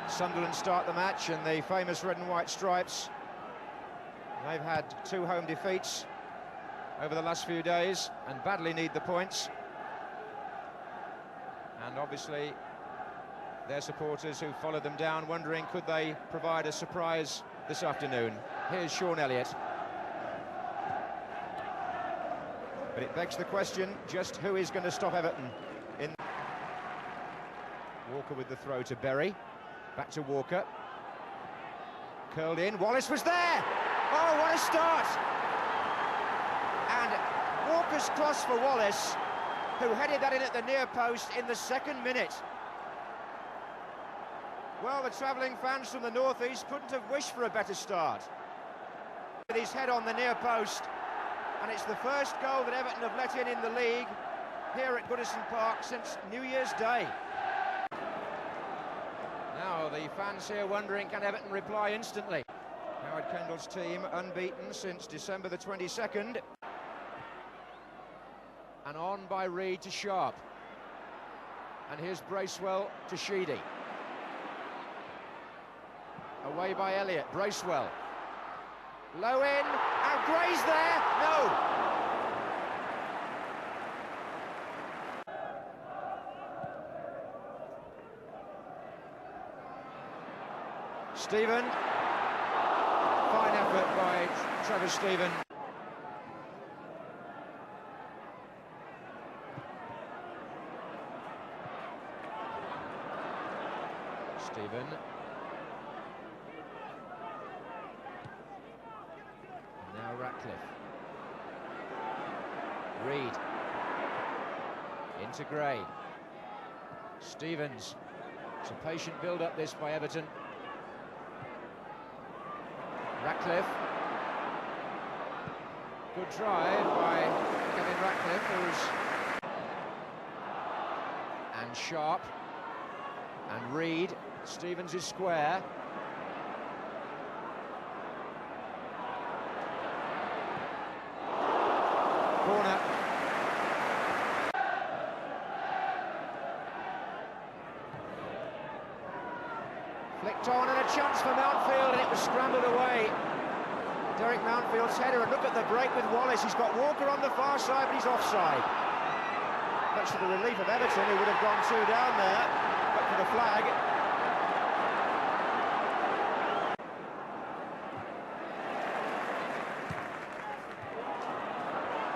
Sunderland start the match, and the famous red and white stripes. They've had 2 home defeats over the last few days and badly need the points. And obviously their supporters who followed them down wondering could they provide a surprise this afternoon. Here's Sean Elliott. But it begs the question, just who is going to stop Everton? Walker with the throw to Berry. Back to Walker. Curled in. Wallace was there! Oh, what a start! And Walker's cross for Wallace, who headed that in at the near post in the 2nd minute. Well, the travelling fans from the northeast couldn't have wished for a better start. With his head on the near post, and it's the first goal that Everton have let in the league here at Goodison Park since New Year's Day. Now the fans here wondering, can Everton reply instantly? Howard Kendall's team unbeaten since December the 22nd. And on by Reid to Sharp. And here's Bracewell to Sheedy. Away by Elliott, Bracewell. Low in, and Gray's there, no! Stephen. Fine effort by Trevor Stephen. Stephen. Now Ratcliffe. Reid. Into Gray. Stevens. It's a patient build-up this by Everton. Ratcliffe. Good drive by Kevin Ratcliffe, and Sharp. And Reid. Stevens is square. Corner. Flicked on and a chance for Mountfield, and it was scrambled away. Derek Mountfield's header, and look at the break with Wallace. He's got Walker on the far side, but he's offside. Much to the relief of Everton, who would have gone 2 down there, but for the flag.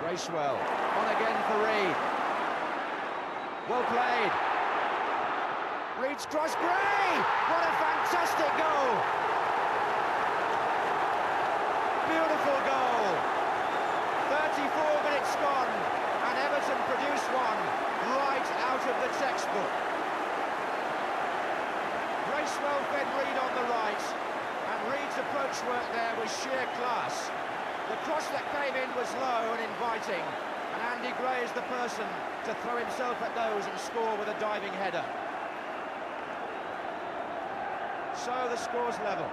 Bracewell, on again for Reid. Well played. Reid's cross, Gray! What a fantastic goal! Beautiful goal. 34 minutes gone, and Everton produced one right out of the textbook. Bracewell fed Reid on the right, and Reid's approach work there was sheer class. The cross that came in was low and inviting, and Andy Gray is the person to throw himself at those and score with a diving header. So the score's level.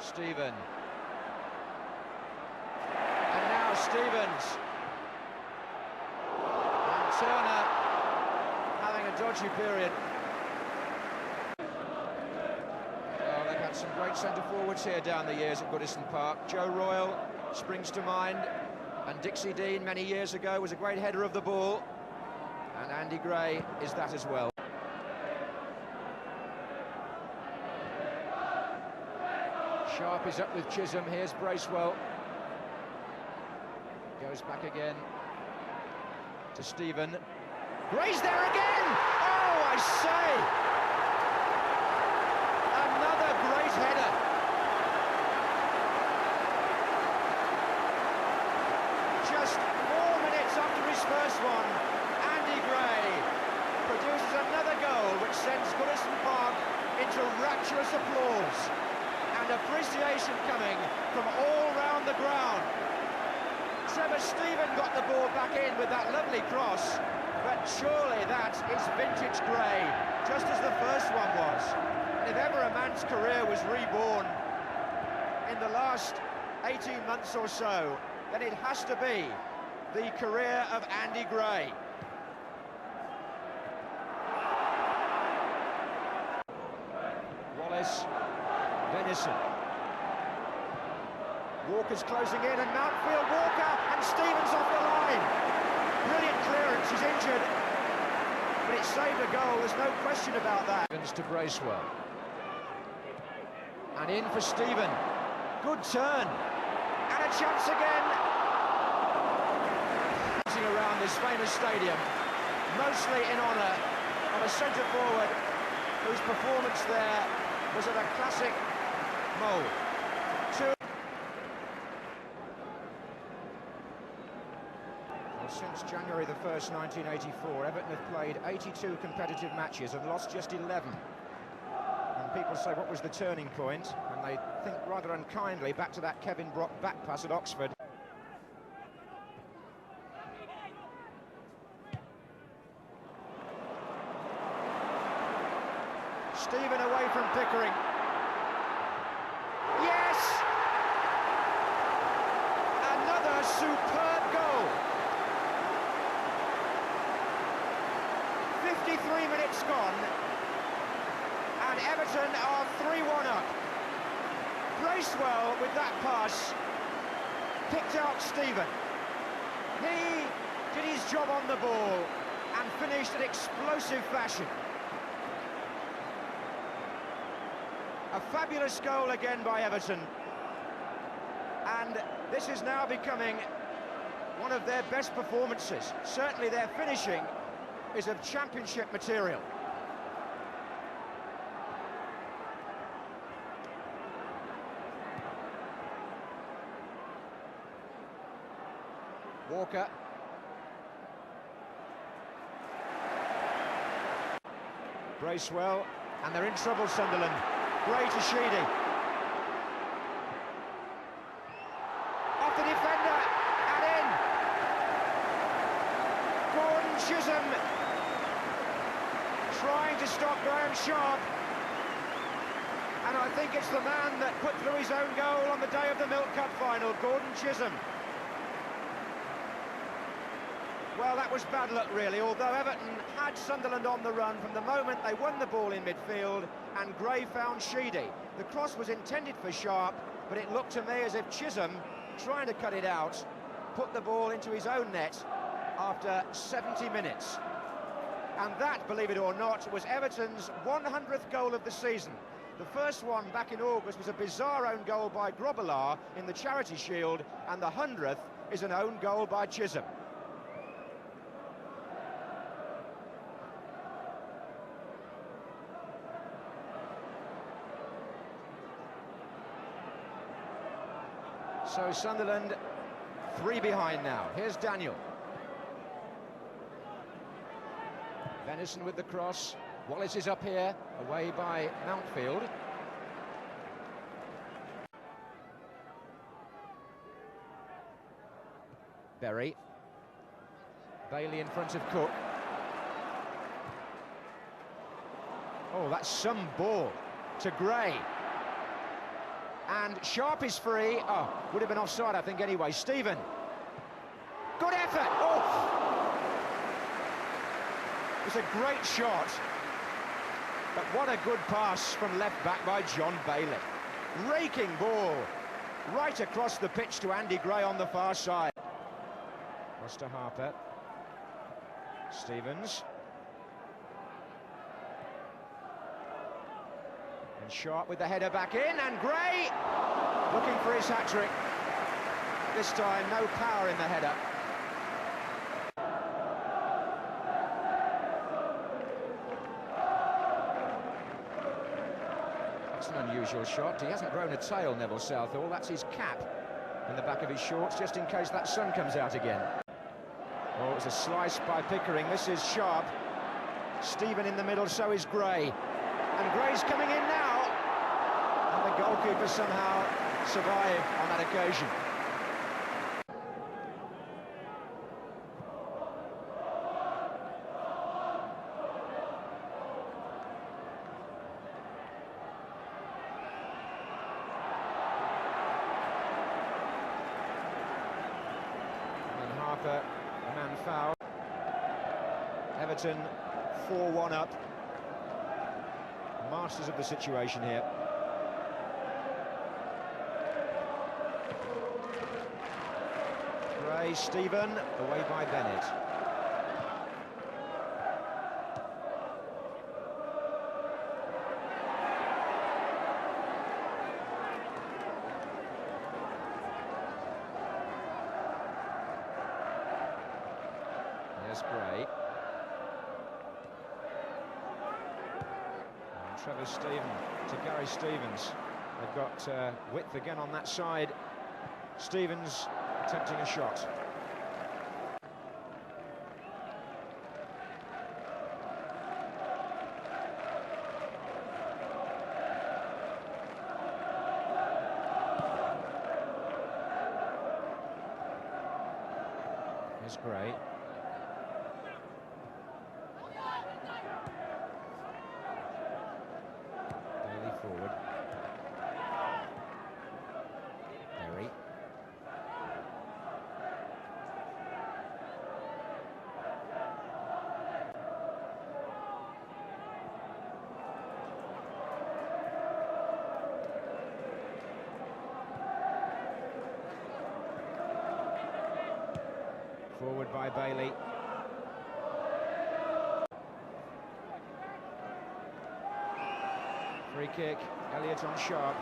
Stephen. And now Stevens. And Turner having a dodgy period. They've had some great centre-forwards here down the years at Goodison Park. Joe Royle springs to mind, and Dixie Dean many years ago was a great header of the ball, and Andy Gray is that as well. Sharp is up with Chisholm. Here's Bracewell. Goes back again to Stephen. Gray's there again! Oh, I say! Another great header. Just 4 minutes after his first one, Andy Gray produces another goal which sends Goodison Park into rapturous applause. And appreciation coming from all round the ground. Trevor Stephen got the ball back in with that lovely cross, but surely that is vintage Gray, just as the first one was. And if ever a man's career was reborn in the last 18 months or so, then it has to be the career of Andy Gray. Wallace, Venison. Walker's closing in, and Mountfield, Walker, and Stevens off the line. Brilliant clearance, he's injured, but it saved a goal, there's no question about that. Stevens to Bracewell. And in for Stephen. Good turn. And a chance again. Around this famous stadium, mostly in honour of a centre forward whose performance there was of a classic mould. Well, since January the 1st, 1984, Everton have played 82 competitive matches and lost just 11. And people say, what was the turning point? And they think rather unkindly back to that Kevin Brock back pass at Oxford. Stephen away from Pickering. Yes! Another superb goal. 53 minutes gone, and Everton are 3-1 up. Bracewell with that pass picked out Stephen. He did his job on the ball and finished in explosive fashion. A fabulous goal again by Everton, and this is now becoming one of their best performances. Certainly their finishing is of championship material. Walker. Bracewell, and they're in trouble, Sunderland. Gray to Sheedy. Off the defender, and in. Gordon Chisholm trying to stop Graham Sharp. And I think it's the man that put through his own goal on the day of the Milk Cup final, Gordon Chisholm. Well, that was bad luck, really, although Everton had Sunderland on the run from the moment they won the ball in midfield, and Gray found Sheedy. The cross was intended for Sharp, but it looked to me as if Chisholm, trying to cut it out, put the ball into his own net after 70 minutes. And that, believe it or not, was Everton's 100th goal of the season. The first one back in August was a bizarre own goal by Grobbelaar in the Charity Shield, and the 100th is an own goal by Chisholm. So Sunderland 3 behind now. Here's Daniel. Venison with the cross. Wallace is up here, away by Mountfield. Berry. Bailey in front of Cook. Oh, that's some ball to Gray. And Sharp is free. Oh, would have been offside, I think, anyway. Stephen. Good effort. Oh! It's a great shot. But what a good pass from left back by John Bailey. Raking ball right across the pitch to Andy Gray on the far side. Cross to Harper. Stevens. And Sharp with the header back in, and Gray looking for his hat-trick. This time, no power in the header. That's an unusual shot. He hasn't grown a tail, Neville Southall. That's his cap in the back of his shorts, just in case that sun comes out again. Oh, it was a slice by Pickering. This is Sharp. Stephen in the middle, so is Gray. And Gray's coming in now. And the goalkeeper somehow survived on that occasion. And Harper, a man foul. Everton 4-1 up. masters of the situation here. Gray, Stephen, away by Bennett. There's Gray. And Trevor Stephen to Gary Stevens. They've got width again on that side. Stevens attempting a shot. Here's Gray. Bailey forward. Berry. Forward by Bailey. Free kick, Elliott on Sharp.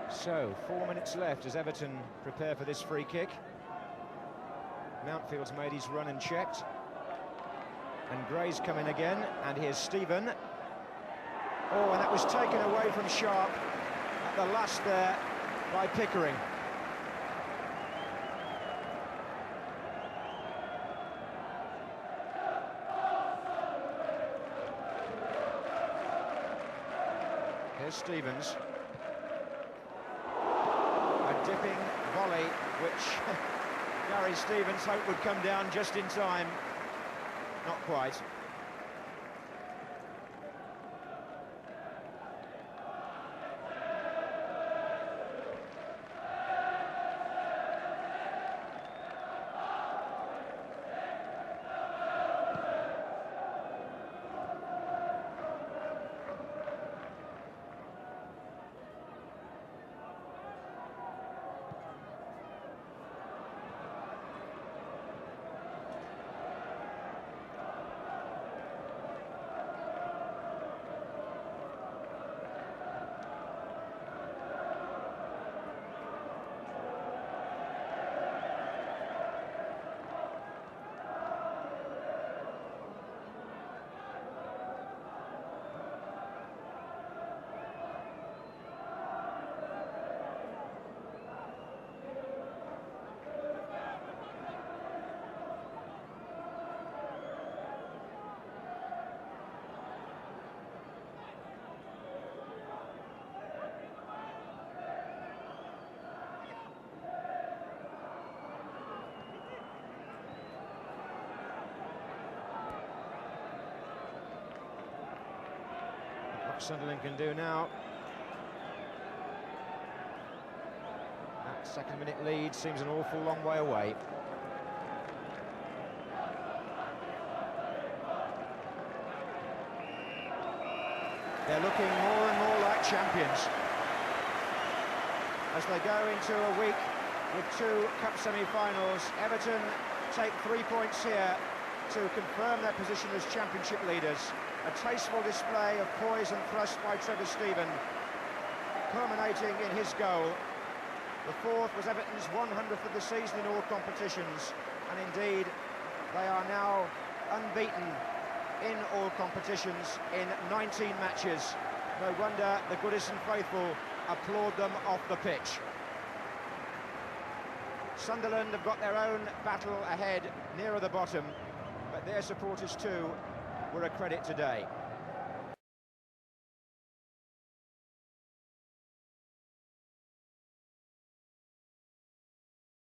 So, 4 minutes left as Everton prepare for this free kick. Mountfield's made his run and checked. And Gray's coming again, and here's Stephen. Oh, and that was taken away from Sharp at the last there by Pickering. Here's Stevens. A dipping volley, which Gary Stevens hoped would come down just in time. Not quite. What Sunderland can do now. That second-minute lead seems an awful long way away. They're looking more and more like champions as they go into a week with 2 cup semi-finals. Everton take 3 points here to confirm their position as championship leaders. A tasteful display of poise and thrust by Trevor Stephen, culminating in his goal. The 4th was Everton's 100th of the season in all competitions, and indeed they are now unbeaten in all competitions in 19 matches. No wonder the Goodison faithful applaud them off the pitch. Sunderland have got their own battle ahead nearer the bottom, but their supporters too were a credit today.